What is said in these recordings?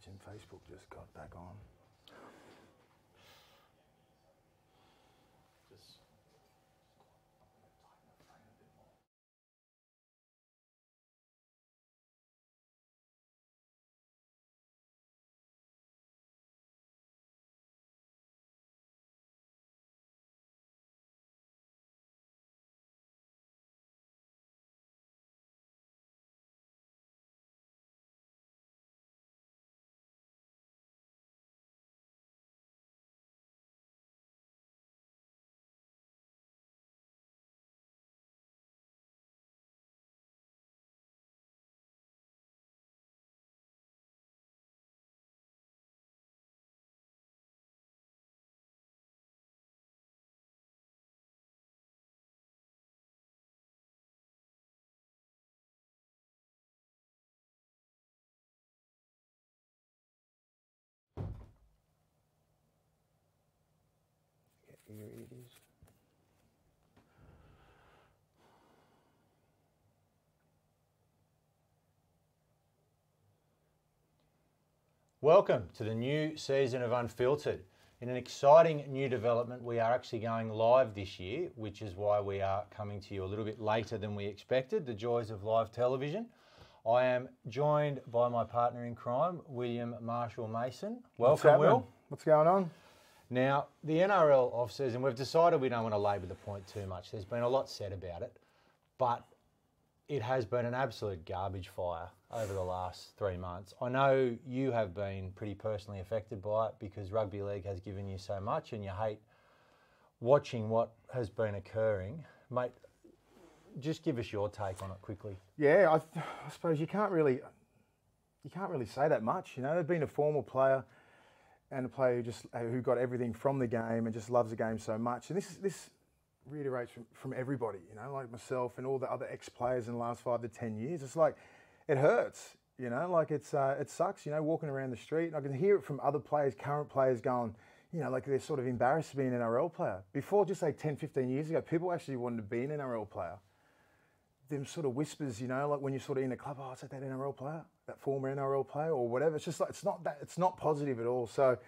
watching Facebook just got back on. Here it is. Welcome to the new season of Unfiltered. In an exciting new development, we are actually going live this year, which is why we are coming to you a little bit later than we expected, the joys of live television. I am joined by my partner in crime, William Marshall Mason. Welcome, Will. What's going on? Now, the NRL off-season, we've decided we don't want to labour the point too much. There's been a lot said about it, but it has been an absolute garbage fire over the last 3 months. I know you have been pretty personally affected by it because rugby league has given you so much and you hate watching what has been occurring. Mate, just give us your take on it quickly. Yeah, I suppose you can't really say that much. You know, they've been a former player and a player who got everything from the game and just loves the game so much. And this reiterates from everybody, you know, like myself and all the other ex-players in the last 5 to 10 years. It's like, it hurts, you know, like it sucks, you know, walking around the street. And I can hear it from other players, current players going, you know, like they're sort of embarrassed to be an NRL player. Before, just say 10, 15 years ago, people actually wanted to be an NRL player. Them sort of whispers, you know, like when you're sort of in a club, oh, it's like that NRL player, that former NRL player or whatever. It's just like, it's not positive at all. So,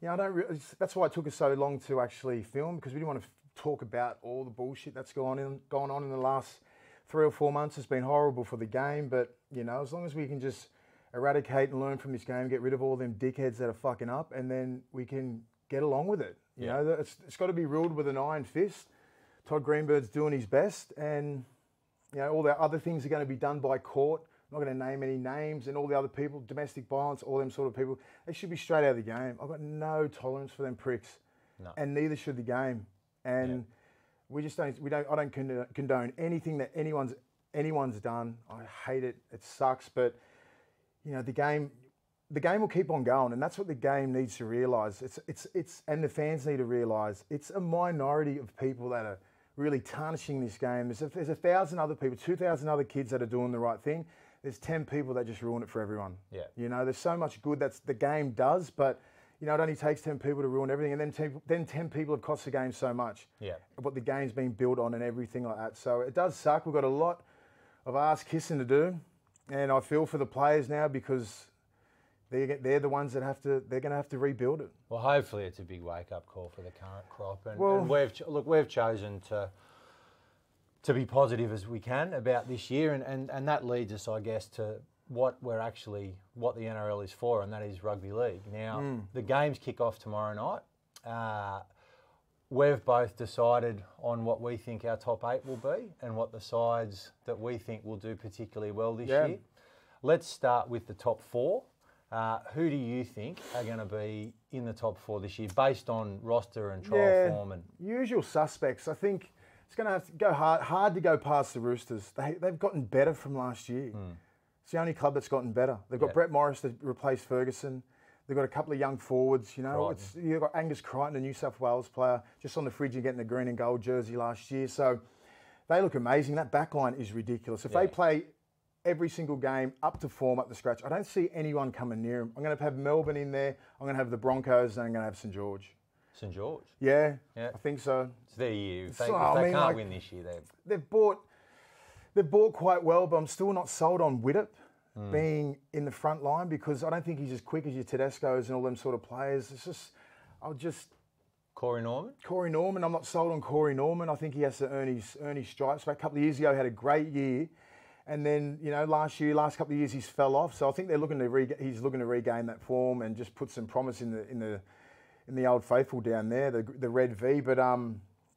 you know, that's why it took us so long to actually film, because we didn't want to talk about all the bullshit that's gone on in the last 3 or 4 months. It's been horrible for the game, but, you know, as long as we can just eradicate and learn from this game, get rid of all them dickheads that are fucking up, and then we can get along with it. You know, it's got to be ruled with an iron fist. Todd Greenbird's doing his best, and you know, all the other things are going to be done by court. I'm not going to name any names, and all the other people, domestic violence, all them sort of people, they should be straight out of the game. I've got no tolerance for them pricks, and neither should the game. And I don't condone anything that anyone's done. I hate it. It sucks, but you know, the game will keep on going, and that's what the game needs to realise. And the fans need to realise it's a minority of people that are really tarnishing this game. There's 1,000 other people, 2,000 other kids that are doing the right thing. There's 10 people that just ruin it for everyone. Yeah. You know, there's so much good that the game does, but you know, it only takes 10 people to ruin everything, and then 10 people have cost the game so much. Yeah. What the game's been built on and everything like that. So it does suck. We've got a lot of ass kissing to do, and I feel for the players now because they're the ones that they're going to have to rebuild it. Well, hopefully it's a big wake-up call for the current crop, and we've chosen to be positive as we can about this year, and that leads us, I guess, to what the NRL is for, and that is rugby league. Now, the games kick off tomorrow night. We've both decided on what we think our top 8 will be and what the sides that we think will do particularly well this year. Let's start with the top 4. Who do you think are going to be in the top 4 this year, based on roster and trial form? And usual suspects. I think it's going to have to go hard to go past the Roosters. They've gotten better from last year. It's the only club that's gotten better. They've got Brett Morris to replace Ferguson. They've got a couple of young forwards. You know, you've got Angus Crichton, a New South Wales player, just on the fridge and getting the green and gold jersey last year. So they look amazing. That backline is ridiculous. If they play every single game up to form, up to scratch, I don't see anyone coming near them. I'm going to have Melbourne in there. I'm going to have the Broncos, and I'm going to have St George. St George? Yeah, I think so. It's their year. If they can't win this year, they've bought quite well, but I'm still not sold on Widdop. being in the front line because I don't think he's as quick as your Tedesco's and all them sort of players. It's just, Corey Norman? Corey Norman, I'm not sold on Corey Norman. I think he has to earn his stripes. But a couple of years ago, he had a great year. And then, last couple of years, he's fell off. So I think he's looking to regain that form and just put some promise in the old faithful down there, the Red V. But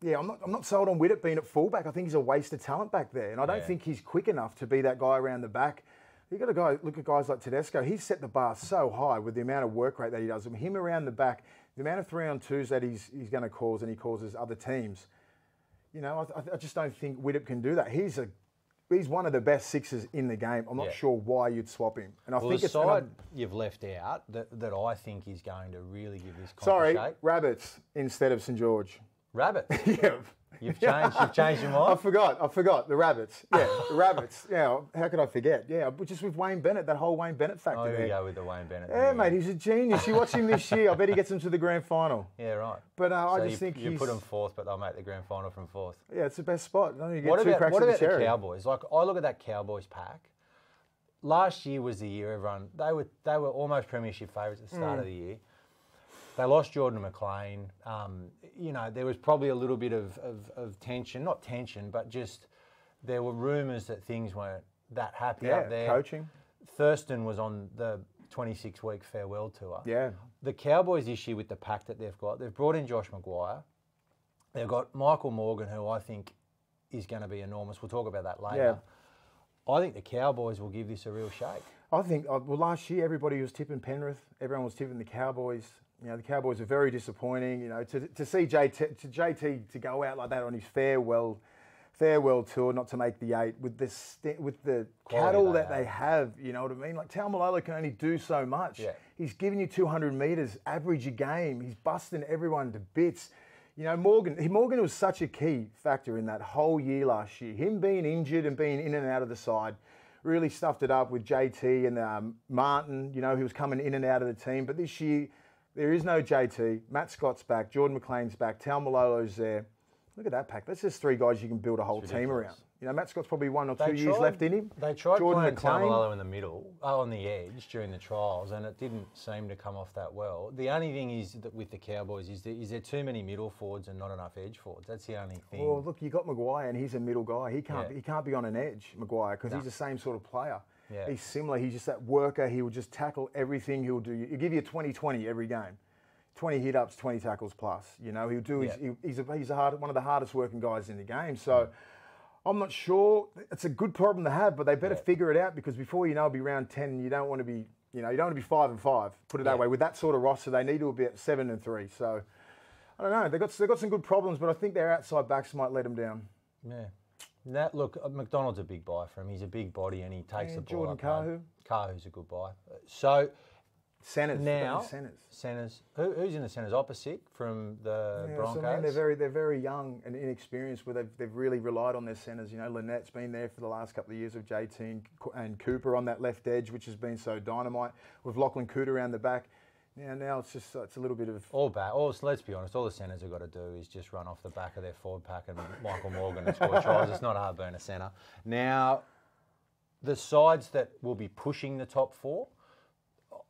yeah, I'm not sold on Widdop being at fullback. I think he's a waste of talent back there, and I don't think he's quick enough to be that guy around the back. You got to look at guys like Tedesco. He's set the bar so high with the amount of work rate that he does. With him around the back, the amount of 3-on-2s that he's going to cause, and he causes other teams. I just don't think Widdop can do that. He's one of the best sixers in the game. I'm not sure why you'd swap him. And I think the side you've left out that I think is going to really give this comp a shape. Rabbits instead of St George. Rabbits? Yeah. You've changed your mind? I forgot. The Rabbits. Yeah, the Rabbits. Yeah, how could I forget? Yeah, just with Wayne Bennett, that whole Wayne Bennett factor there. Here we go with the Wayne Bennett. Yeah, mate, he's a genius. You watch him this year, I bet he gets him to the grand final. Yeah, right. But I just think you put him fourth, but they'll make the grand final from fourth. Yeah, it's the best spot. You get what two about, cracks what at about the the cherry. Cowboys? Like, I look at that Cowboys pack. Last year was the year everyone, they were almost premiership favourites at the start of the year. They lost Jordan McLean. There was probably a little bit of tension, not tension, but just there were rumours that things weren't that happy up there. Coaching. Thurston was on the 26-week farewell tour. Yeah. The Cowboys this year with the pack that they've brought in Josh Maguire. They've got Michael Morgan, who I think is going to be enormous. We'll talk about that later. Yeah. I think the Cowboys will give this a real shake. I think, last year everybody was tipping Penrith. Everyone was tipping the Cowboys. The Cowboys are very disappointing. To see JT to go out like that on his farewell tour, not to make the 8 with the cattle that they have. You know what I mean? Like Taumalolo can only do so much. Yeah. He's giving you 200 metres average a game. He's busting everyone to bits. Morgan was such a key factor in that whole year last year. Him being injured and being in and out of the side really stuffed it up with JT and Martin. He was coming in and out of the team. But this year, there is no JT. Matt Scott's back. Jordan McLean's back. Taumalolo's there. Look at that pack. That's just 3 guys you can build a whole team around. Matt Scott's probably 1 or 2 years left in him. They tried playing Taumalolo in the middle, on the edge during the trials, and it didn't seem to come off that well. The only thing is that with the Cowboys is there too many middle forwards and not enough edge forwards. That's the only thing. Well, look, you got Maguire, and he's a middle guy. He can't be on an edge, Maguire, because he's the same sort of player. Yeah. He's similar. He's just that worker. He will just tackle everything. He'll give you a 20-20 every game. 20 hit-ups, 20 tackles plus. He'll do he's one of the hardest working guys in the game. So I'm not sure. It's a good problem to have, but they better figure it out because before it'll be round 10 and you don't want to be, you don't want to be 5-5, put it that way. With that sort of roster, they need to be at 7-3. So I don't know. They've got some good problems, but I think their outside backs might let them down. Yeah. Look, McDonald's a big buy for him. He's a big body and he takes the ball up. Jordan Kahu's a good buy. So centres. Now, centres. Who's in the centres opposite from the Broncos? So, they're very young and inexperienced. Where they've really relied on their centres. Lynette's been there for the last couple of years with JT and Cooper on that left edge, which has been so dynamite. With Lachlan Cooter around the back. Now it's a little bit of let's be honest. All the centres have got to do is just run off the back of their forward pack and Michael Morgan and score tries. It's not hard being a centre. Now, the sides that will be pushing the top 4.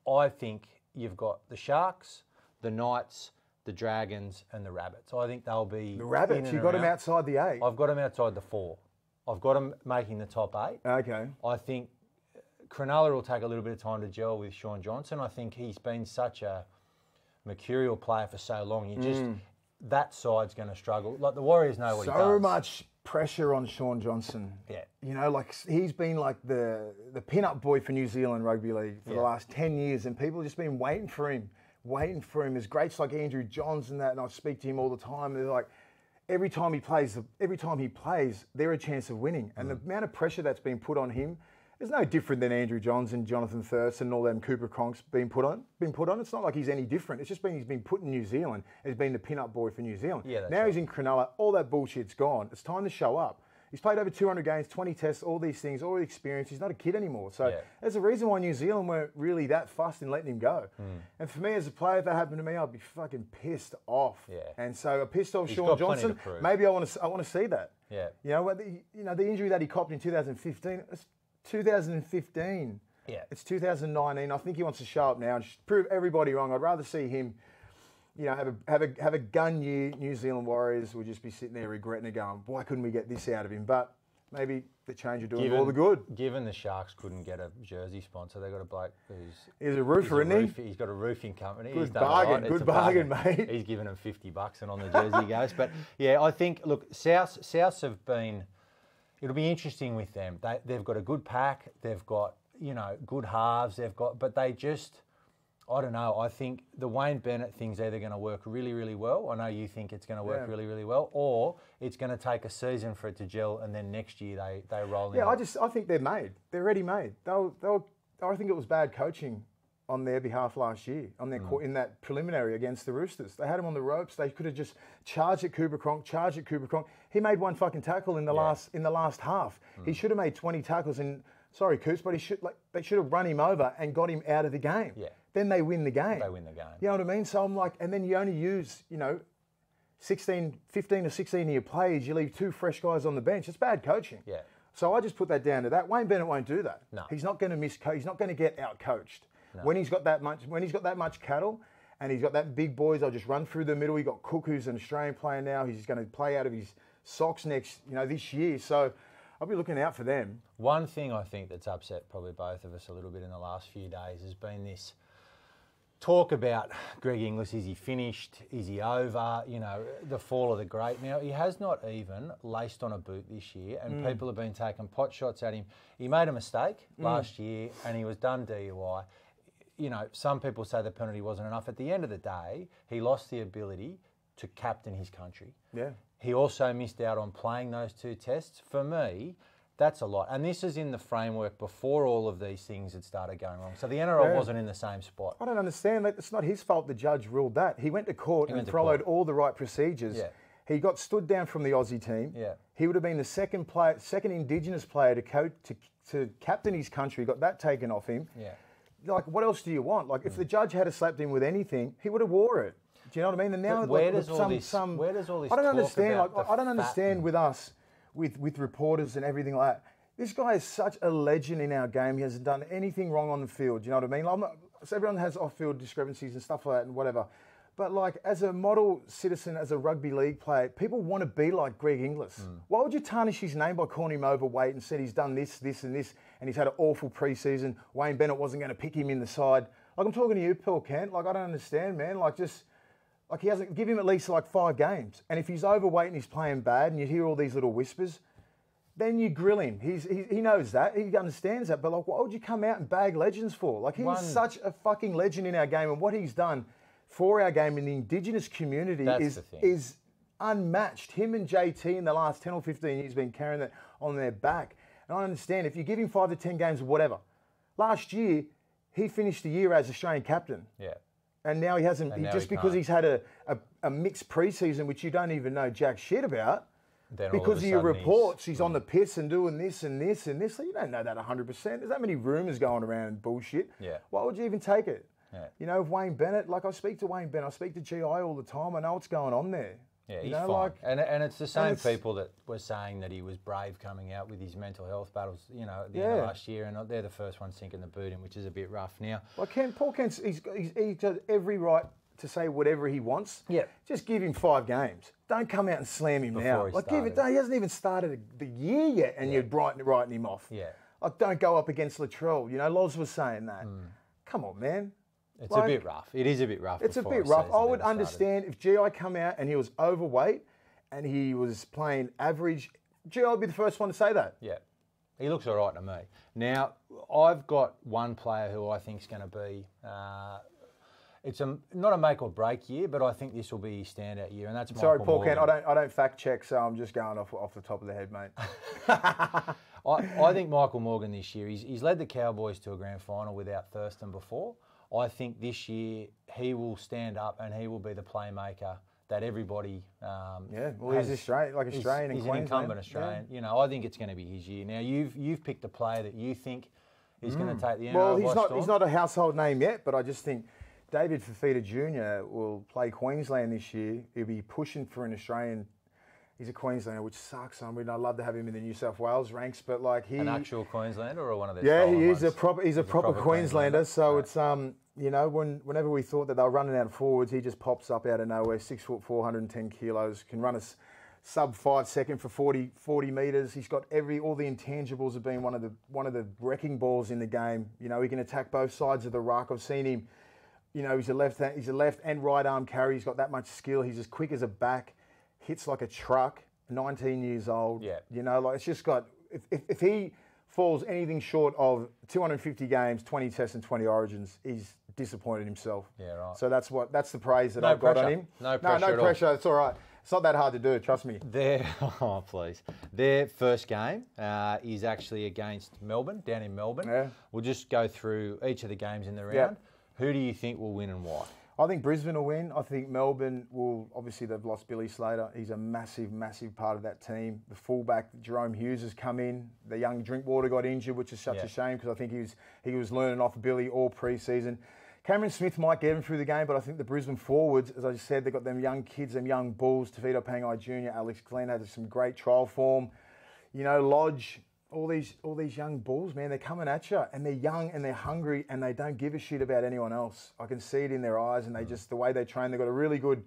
I think you've got the Sharks, the Knights, the Dragons, and the Rabbits. I think they'll be the Rabbits. You got them outside the 8. I've got them outside the 4. I've got them making the top 8. Okay. I think Cronulla will take a little bit of time to gel with Sean Johnson. I think he's been such a mercurial player for so long. That side's going to struggle. Like the Warriors know what he does. So much pressure on Sean Johnson. Yeah. He's been like the pin-up boy for New Zealand Rugby League for the last 10 years, and people have just been waiting for him. There's greats like Andrew Johns and that, and I speak to him all the time. They're like, every time he plays, they're a chance of winning. And the amount of pressure that's been put on him is no different than Andrew Johns and Jonathan Thurston and all them Cooper Cronks been put on. It's not like he's any different. It's just he's been put in New Zealand. He's been the pin-up boy for New Zealand. Now he's in Cronulla. All that bullshit's gone. It's time to show up. He's played over 200 games, 20 tests, all these things, all the experience. He's not a kid anymore. So there's a reason why New Zealand weren't really that fussed in letting him go. And for me as a player, if that happened to me, I'd be fucking pissed off. Yeah. And so a pissed off Sean Johnson, maybe I want to see that. Yeah. The injury that he copped in 2015, 2015. Yeah. It's 2019. I think he wants to show up now and just prove everybody wrong. I'd rather see him, have a gun year. New Zealand Warriors would just be sitting there regretting it, going, why couldn't we get this out of him? But maybe the change of doing all the good. Given the Sharks couldn't get a jersey sponsor, they got a bloke he's a roofer, isn't he? He's got a roofing company. Good bargain, good bargain, mate. He's given him $50 and on the jersey goes. But yeah, I think Souths have been. It'll be interesting with them. They've got a good pack. They've got good halves. But they just. I don't know. I think the Wayne Bennett thing's either going to work really, really well. I know you think it's going to work really, really well, or it's going to take a season for it to gel, and then next year they roll in. Yeah, I think they're made. They're already made. I think it was bad coaching on their behalf last year on their court in that preliminary against the Roosters. They had him on the ropes. They could have just charged at Cooper Cronk. He made one fucking tackle in the last half. He should have made 20 tackles. And sorry, Coops, but they should have run him over and got him out of the game. Yeah. Then they win the game. You know what I mean? So I'm like, and then you only use, 15 or 16-year players. You leave 2 fresh guys on the bench. It's bad coaching. Yeah. So I just put that down to that. Wayne Bennett won't do that. No. He's not going to he's not going to get out coached. No. When he's got that much cattle and he's got that big boys, I'll just run through the middle. He got Cook, who's an Australian player now. He's going to play out of his socks this year. So I'll be looking out for them. One thing I think that's upset probably both of us a little bit in the last few days has been this talk about Greg Inglis. Is he finished? Is he over? The fall of the great. Now, he has not even laced on a boot this year, and people have been taking pot shots at him. He made a mistake last year, and he was done DUI. Some people say the penalty wasn't enough. At the end of the day, he lost the ability to captain his country. Yeah. He also missed out on playing those 2 tests. For me, that's a lot. And this is in the framework before all of these things had started going wrong. So the NRL wasn't in the same spot. I don't understand. It's not his fault the judge ruled that. He went to court and followed all the right procedures. Yeah. He got stood down from the Aussie team. Yeah. He would have been the second Indigenous player to captain his country. Got that taken off him. Yeah. Like, what else do you want? Like, if the judge had slapped him with anything, he would have wore it. Do you know what I mean? And now, where does all this? I don't understand. I don't understand with us, with reporters and everything like that. This guy is such a legend in our game. He hasn't done anything wrong on the field. Do you know what I mean? So everyone has off-field discrepancies and stuff like that and whatever. But like, as a model citizen, as a rugby league player, people want to be like Greg Inglis. Why would you tarnish his name by calling him overweight and said he's done this, this, and this, and he's had an awful preseason? Wayne Bennett wasn't going to pick him in the side. Like, I'm talking to you, Paul Kent. Like, I don't understand, man. He hasn't, give him at least 5 games. And if he's overweight and he's playing bad and you hear all these little whispers, then you grill him. He knows that. He understands that. But why would you come out and bag legends for? He's such a fucking legend in our game, and what he's done for our game in the Indigenous community is unmatched. Him and JT in the last 10 or 15 years been carrying that on their back. And I understand if you give him 5 to 10 games or whatever. Last year, he finished the year as Australian captain. Yeah. And now he hasn't, because he's had a mixed preseason, which you don't even know jack shit about. Then because of your reports, he's on the piss and doing this and this and this. So you don't know that 100%. There's that many rumours going around and bullshit. Yeah. Why would you even take it? Yeah. Wayne Bennett, I speak to Wayne Bennett, I speak to GI all the time. I know what's going on there. Yeah, he's fine. And it's the same people that were saying that he was brave coming out with his mental health battles, at the end of last year, and they're the first ones sinking the boot in, which is a bit rough now. Well, Paul Kent's, he's got every right to say whatever he wants. Yeah. Just give him 5 games. Don't come out and slam him now. He hasn't even started the year yet, and you're writing him off. Yeah. Don't go up against Latrell. Loz was saying that. Come on, man. It's a bit rough. It is a bit rough. It's a bit rough. I would understand if GI come out and he was overweight and he was playing average. GI would be the first one to say that. Yeah. He looks all right to me. Now, I've got one player who I think is going to be... it's not a make or break year, but I think this will be his standout year, and that's Michael Paul Morgan. Kent. I don't fact check, so I'm just going off the top of the head, mate. I think Michael Morgan this year, he's led the Cowboys to a grand final without Thurston before. I think this year he will stand up and he will be the playmaker that everybody. He's Australian and Queensland. He's an incumbent Australian. Yeah. I think it's going to be his year. Now you've picked a player that you think is going to take the NRL by storm. He's not a household name yet, but I just think David Fifita Jr. will play Queensland this year. He'll be pushing for an Australian He's a Queenslander, which sucks. I mean, I'd love to have him in the New South Wales ranks, but like an actual Queenslander or one of their yeah, he is ones? he's a proper Queenslander. So it's you know, whenever we thought that they were running out of forwards, he just pops up out of nowhere, 6'4", 110 kilos, can run a sub 5 second for 40 metres. He's got all the intangibles of being one of the wrecking balls in the game. You know, he can attack both sides of the ruck. I've seen him. You know, he's a left and right arm carry. He's got that much skill. He's as quick as a back. Hits like a truck, 19 years old. Yeah. You know, like it's just got, if he falls anything short of 250 games, 20 tests and 20 origins, he's disappointed himself. Yeah, right. So that's the praise that I've got on him. No pressure. No pressure. It's all right. It's not that hard to do, trust me. Please. Their first game is actually against Melbourne, down in Melbourne. Yeah. We'll just go through each of the games in the round. Yep. Who do you think will win and why? I think Brisbane will win. I think Melbourne will, obviously they've lost Billy Slater. He's a massive, massive part of that team. The fullback, Jerome Hughes, has come in. The young Drinkwater got injured, which is such a shame because I think he was learning off Billy all pre-season. Cameron Smith might get him through the game, but I think the Brisbane forwards, as I said, they've got them young kids, them young bulls. Tavita Pangai Jr., Alex Glenn had some great trial form. You know, Lodge, all these young bulls, man, they're coming at you, and they're young and they're hungry and they don't give a shit about anyone else. I can see it in their eyes, and they just, the way they train, they've got a really good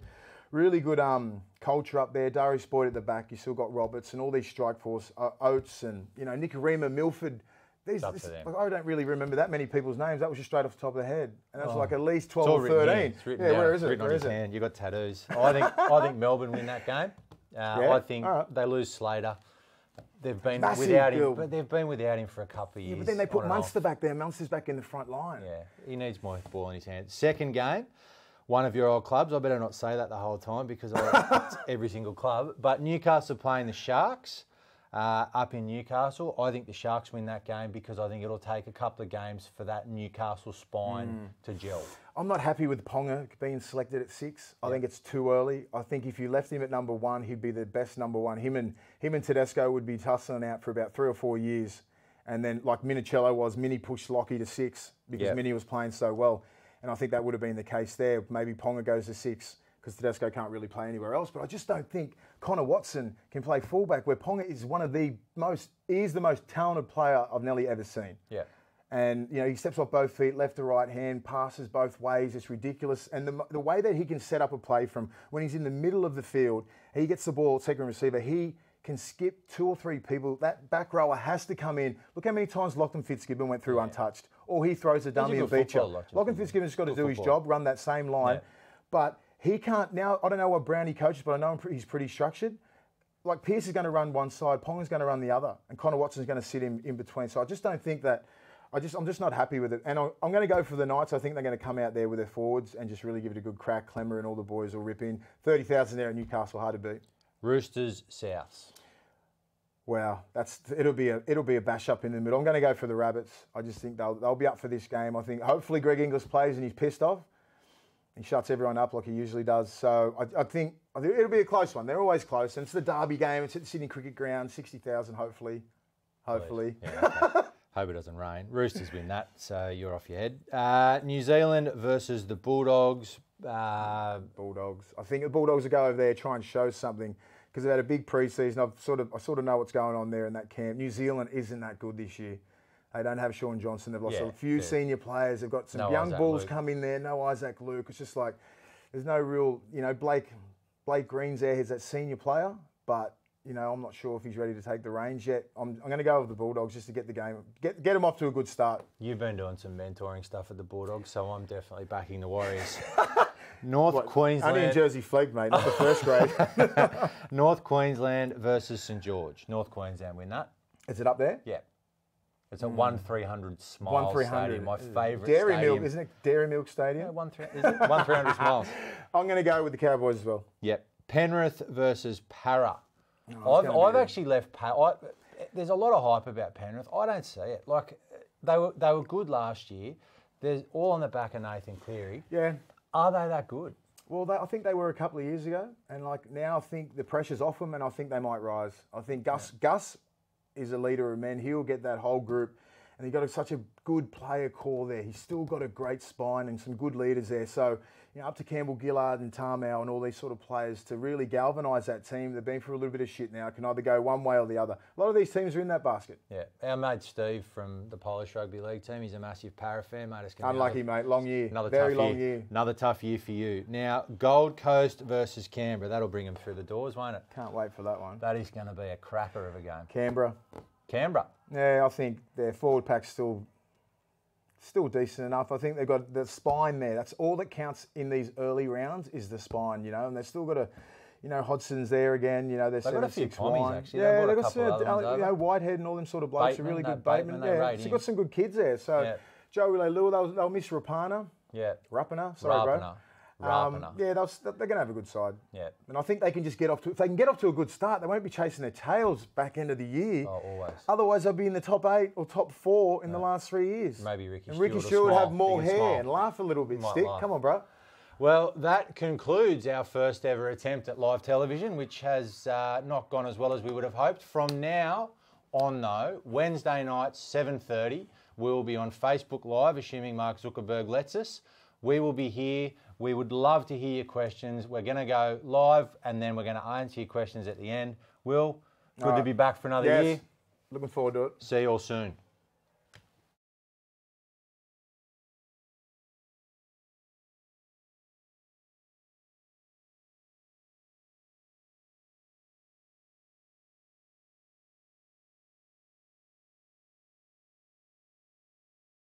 culture up there. Darius Boyd at the back, you still got Roberts and all these strike force, Oates and, you know, Nicarima, Milford. I don't really remember that many people's names. That was just straight off the top of the head. And that's like at least 12 or 13. Where is it? Where is it? You got tattoos. I think Melbourne win that game. I think they lose Slater. They've been without him, but they've been without him for a couple of years. Yeah, but then they put Munster back there. Munster's back in the front line. Yeah, he needs more ball in his hand. Second game, one of your old clubs. I better not say that the whole time because it's every single club. But Newcastle playing the Sharks up in Newcastle. I think the Sharks win that game because I think it'll take a couple of games for that Newcastle spine to gel. I'm not happy with Ponga being selected at 6. I think it's too early. I think if you left him at number 1, he'd be the best number 1. Him and Tedesco would be tussling out for about 3 or 4 years. And then, like Minicello was, Mini pushed Lockie to 6 because Mini was playing so well. And I think that would have been the case there. Maybe Ponga goes to 6 because Tedesco can't really play anywhere else. But I just don't think Connor Watson can play fullback, where Ponga is he is the most talented player I've nearly ever seen. Yeah. And, you know, he steps off both feet, left to right hand, passes both ways. It's ridiculous. And the way that he can set up a play from when he's in the middle of the field, he gets the ball, second receiver, he can skip 2 or 3 people. That back rower has to come in. Look how many times Lachlan Fitzgibbon went through untouched. Or he throws a dummy and beats you. Lachlan Fitzgibbon's got to do his job, run that same line. Yeah. But he can't now. I don't know what Brownie coaches, but I know he's pretty structured. Like Pearce is going to run one side, Ponga's going to run the other, and Connor Watson's going to sit in between. So I just don't think that. I'm just not happy with it. And I'm going to go for the Knights. I think they're going to come out there with their forwards and just really give it a good crack. Clemmer and all the boys will rip in. 30,000 there at Newcastle, hard to beat. Roosters, Souths. Wow, it'll be a bash up in the middle. I'm going to go for the Rabbits. I just think they'll be up for this game. I think hopefully Greg Inglis plays and he's pissed off. He shuts everyone up like he usually does. So I think it'll be a close one. They're always close. And it's the derby game. It's at the Sydney Cricket Ground. 60,000 hopefully. Yeah, okay. Hope it doesn't rain. Roosters win that, so you're off your head. New Zealand versus the Bulldogs. Bulldogs. I think the Bulldogs will go over there, try and show something because they've had a big pre-season. I sort of know what's going on there in that camp. New Zealand isn't that good this year. They don't have Sean Johnson. They've lost a few senior players. They've got some young bulls come in there. No Isaac Luke. It's just like there's no real, Blake Green's there. He's that senior player, but I'm not sure if he's ready to take the reins yet. I'm going to go with the Bulldogs just to get the game, get them off to a good start. You've been doing some mentoring stuff at the Bulldogs, so I'm definitely backing the Warriors. Queensland. Only in Jersey Flegg, mate, not the first grade. North Queensland versus St George. North Queensland win that. Is it up there? Yeah. It's at 1-300 Smiles Stadium, my favourite Dairy stadium. Milk, isn't it? Dairy Milk Stadium? Yeah, is it? 1-300 Smiles. I'm going to go with the Cowboys as well. Yep. Penrith versus Para. I've actually left Para. There's a lot of hype about Penrith. I don't see it. Like, they were good last year. They're all on the back of Nathan Cleary. Yeah. Are they that good? Well, I think they were a couple of years ago. And, now I think the pressure's off them and I think they might rise. I think Gus is a leader of men. He'll get that whole group. and he got such a good player core there. He's still got a great spine and some good leaders there. So, up to Campbell, Gillard and Tarmow and all these sort of players to really galvanise that team. They've been through a little bit of shit now. It can either go one way or the other. A lot of these teams are in that basket. Yeah. Our mate Steve from the Polish Rugby League team, he's a massive Para fan, mate. Unlucky, mate. Long year. Very long year. Another tough year for you. Now, Gold Coast versus Canberra. That'll bring them through the doors, won't it? Can't wait for that one. That is going to be a cracker of a game. Canberra. Yeah, I think their forward pack's still decent enough. I think they've got the spine there. That's all that counts in these early rounds is the spine, and they've still got Hodgson's there again. They've got a few Pommies, actually. Yeah, they've got Whitehead and all them sort of blokes. Bateman, are really good. Bateman, yeah, they've got some good kids there. So Joey Leilua, they'll miss Rapana. Yeah. Rapana, sorry, bro. Yeah, they're going to have a good side. Yeah. And I think they can just if they can get off to a good start, they won't be chasing their tails back end of the year. Oh, always. Otherwise, they'll be in the top 8 or top 4 in the last 3 years. Maybe Ricky Stewart have more hair and laugh a little bit, Stick. Come on, bro. Well, that concludes our first ever attempt at live television, which has not gone as well as we would have hoped. From now on, though, Wednesday nights, 7:30, we'll be on Facebook Live, assuming Mark Zuckerberg lets us. We will be here. We would love to hear your questions. We're going to go live and then we're going to answer your questions at the end. Will, good to be back for another year. Looking forward to it. See you all soon.